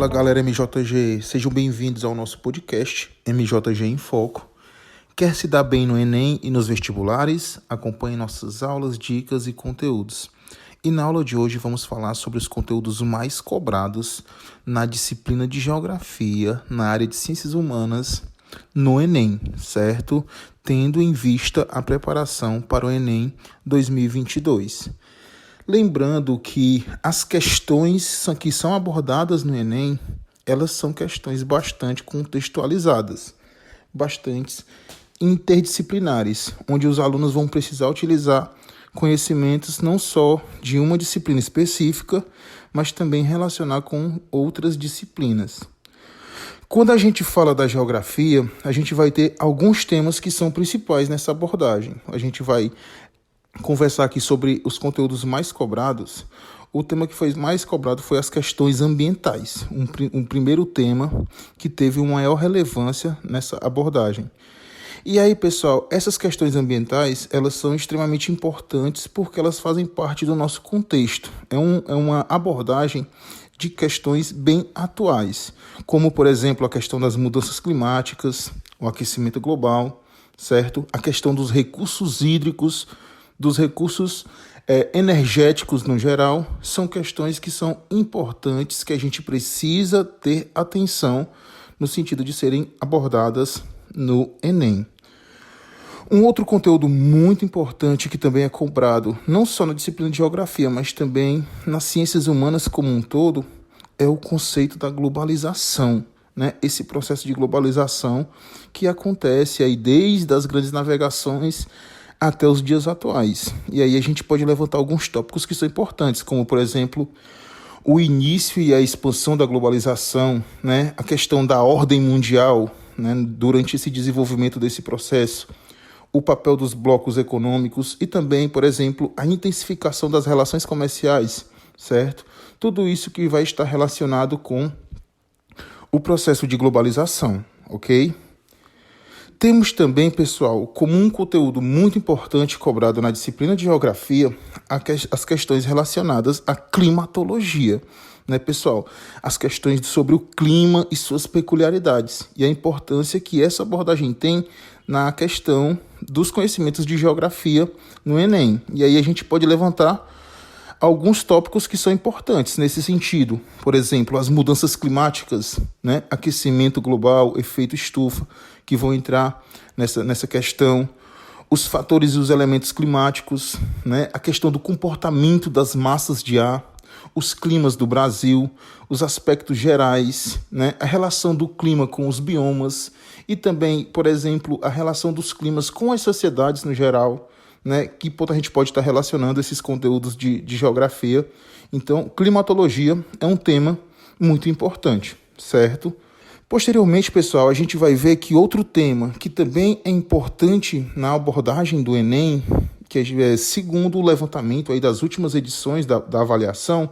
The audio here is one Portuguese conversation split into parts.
Fala galera MJG, sejam bem-vindos ao nosso podcast MJG em Foco. Quer se dar bem no Enem e nos vestibulares? Acompanhe nossas aulas, dicas e conteúdos. E na aula de hoje vamos falar sobre os conteúdos mais cobrados na disciplina de Geografia, na área de Ciências Humanas, no Enem, certo? Tendo em vista a preparação para o Enem 2022. Lembrando que as questões que são abordadas no Enem, elas são questões bastante contextualizadas, bastante interdisciplinares, onde os alunos vão precisar utilizar conhecimentos não só de uma disciplina específica, mas também relacionar com outras disciplinas. Quando a gente fala da geografia, a gente vai ter alguns temas que são principais nessa abordagem. A gente vai conversar aqui sobre os conteúdos mais cobrados. O tema que foi mais cobrado foi as questões ambientais, um primeiro tema que teve uma maior relevância nessa abordagem. E aí, pessoal, essas questões ambientais, elas são extremamente importantes porque elas fazem parte do nosso contexto. É uma abordagem de questões bem atuais, como, por exemplo, a questão das mudanças climáticas, o aquecimento global, certo? A questão dos recursos hídricos, dos recursos energéticos no geral, são questões que são importantes, que a gente precisa ter atenção no sentido de serem abordadas no Enem. Um outro conteúdo muito importante que também é cobrado, não só na disciplina de Geografia, mas também nas ciências humanas como um todo, é o conceito da globalização, né? Esse processo de globalização que acontece aí desde as grandes navegações até os dias atuais. E aí a gente pode levantar alguns tópicos que são importantes, como, por exemplo, o início e a expansão da globalização, né? A questão da ordem mundial, né? Durante esse desenvolvimento desse processo, o papel dos blocos econômicos e também, por exemplo, a intensificação das relações comerciais, certo? Tudo isso que vai estar relacionado com o processo de globalização, ok? Temos também, pessoal, como um conteúdo muito importante cobrado na disciplina de Geografia, as questões relacionadas à climatologia, né, pessoal? As questões sobre o clima e suas peculiaridades e a importância que essa abordagem tem na questão dos conhecimentos de geografia no Enem. E aí a gente pode levantar alguns tópicos que são importantes nesse sentido. Por exemplo, as mudanças climáticas, né? Aquecimento global, efeito estufa, que vão entrar nessa questão. Os fatores e os elementos climáticos, né? A questão do comportamento das massas de ar, os climas do Brasil, os aspectos gerais, né? A relação do clima com os biomas e também, por exemplo, a relação dos climas com as sociedades no geral, né? Que a gente pode estar relacionando esses conteúdos de geografia. Então, climatologia é um tema muito importante, certo? Posteriormente, pessoal, a gente vai ver que outro tema que também é importante na abordagem do Enem, que é segundo o levantamento aí das últimas edições da avaliação,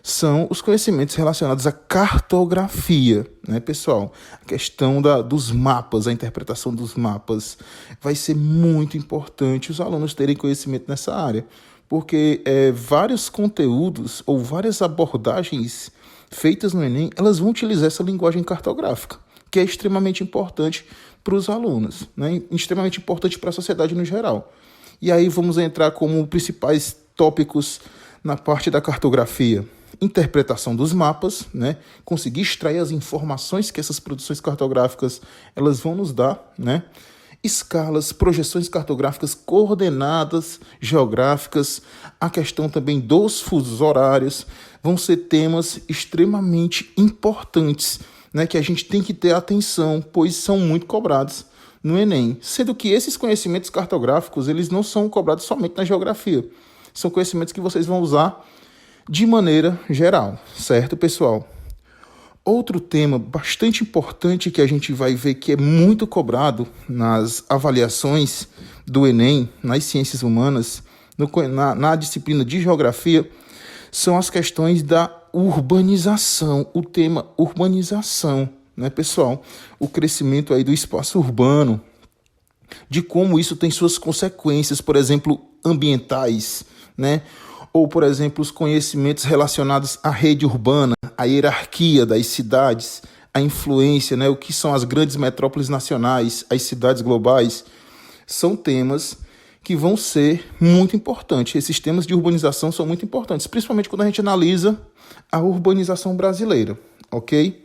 são os conhecimentos relacionados à cartografia, né, pessoal? A questão dos mapas, a interpretação dos mapas. Vai ser muito importante os alunos terem conhecimento nessa área, porque vários conteúdos ou várias abordagens feitas no Enem, elas vão utilizar essa linguagem cartográfica, que é extremamente importante para os alunos, né? Extremamente importante para a sociedade no geral. E aí vamos entrar como principais tópicos na parte da cartografia. Interpretação dos mapas, né? Conseguir extrair as informações que essas produções cartográficas elas vão nos dar, né? Escalas, projeções cartográficas, coordenadas geográficas, a questão também dos fusos horários, vão ser temas extremamente importantes, né, que a gente tem que ter atenção, pois são muito cobrados no Enem, sendo que esses conhecimentos cartográficos, eles não são cobrados somente na geografia, são conhecimentos que vocês vão usar de maneira geral, certo, pessoal? Outro tema bastante importante que a gente vai ver que é muito cobrado avaliações do Enem, nas ciências humanas, na disciplina de geografia, são as questões da urbanização, o tema urbanização, né, pessoal? O crescimento aí do espaço urbano, de como isso tem suas consequências, por exemplo, ambientais, né? ou, por exemplo, os conhecimentos relacionados à rede urbana, à hierarquia das cidades, a influência, né, o que são as grandes metrópoles nacionais, as cidades globais, são temas que vão ser muito importantes. Esses temas de urbanização são muito importantes, principalmente quando a gente analisa a urbanização brasileira, ok?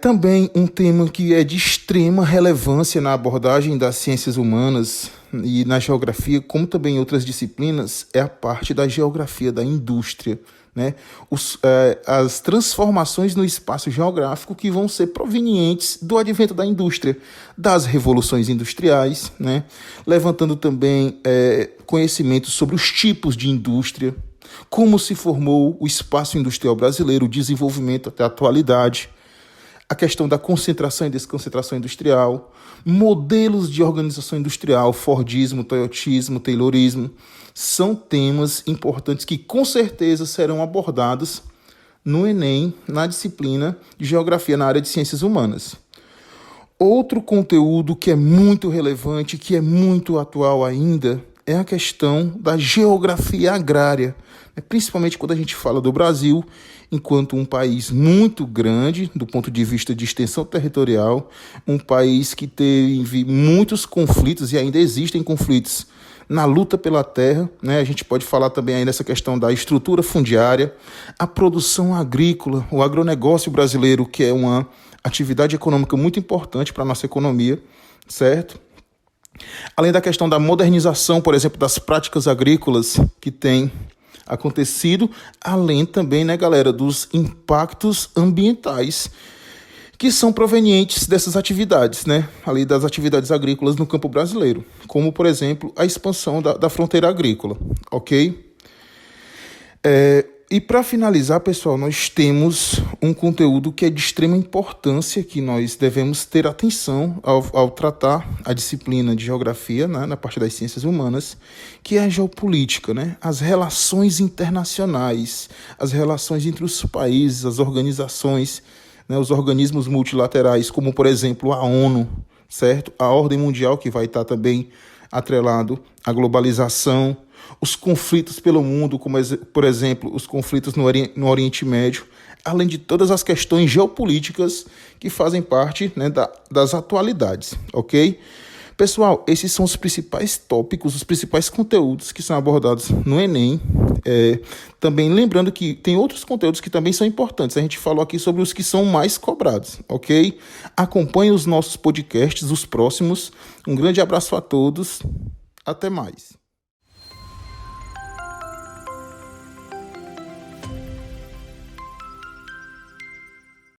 Também um tema que é de extrema relevância na abordagem das ciências humanas e na geografia, como também em outras disciplinas, é a parte da geografia da indústria, né? As transformações no espaço geográfico que vão ser provenientes do advento da indústria, das revoluções industriais, né? Levantando também conhecimentos sobre os tipos de indústria, como se formou o espaço industrial brasileiro, o desenvolvimento até a atualidade, a questão da concentração e desconcentração industrial, modelos de organização industrial, Fordismo, Toyotismo, Taylorismo, são temas importantes que com certeza serão abordados no Enem, na disciplina de Geografia, na área de Ciências Humanas. Outro conteúdo que é muito relevante, que é muito atual ainda, é a questão da geografia agrária, principalmente quando a gente fala do Brasil, enquanto um país muito grande do ponto de vista de extensão territorial, um país que teve muitos conflitos e ainda existem conflitos na luta pela terra, né? A gente pode falar também aí nessa questão da estrutura fundiária, a produção agrícola, o agronegócio brasileiro, que é uma atividade econômica muito importante para a nossa economia, certo? Além da questão da modernização, por exemplo, das práticas agrícolas que tem acontecido, além também, né, galera, dos impactos ambientais que são provenientes dessas atividades, né, ali das atividades agrícolas no campo brasileiro, como, por exemplo, a expansão da fronteira agrícola, ok? E para finalizar, pessoal, nós temos um conteúdo que é de extrema importância, que nós devemos ter atenção ao tratar a disciplina de geografia, né, na parte das ciências humanas, que é a geopolítica, né? As relações internacionais, as relações entre os países, as organizações, né, os organismos multilaterais, como, por exemplo, a ONU, certo? A ordem mundial, que vai estar também atrelado à globalização, os conflitos pelo mundo, como, por exemplo, os conflitos no Oriente Médio, além de todas as questões geopolíticas que fazem parte, né, das atualidades, ok? Pessoal, esses são os principais tópicos, os principais conteúdos que são abordados no Enem. Também lembrando que tem outros conteúdos que também são importantes. A gente falou aqui sobre os que são mais cobrados, ok? Acompanhe os nossos podcasts, os próximos. Um grande abraço a todos. Até mais.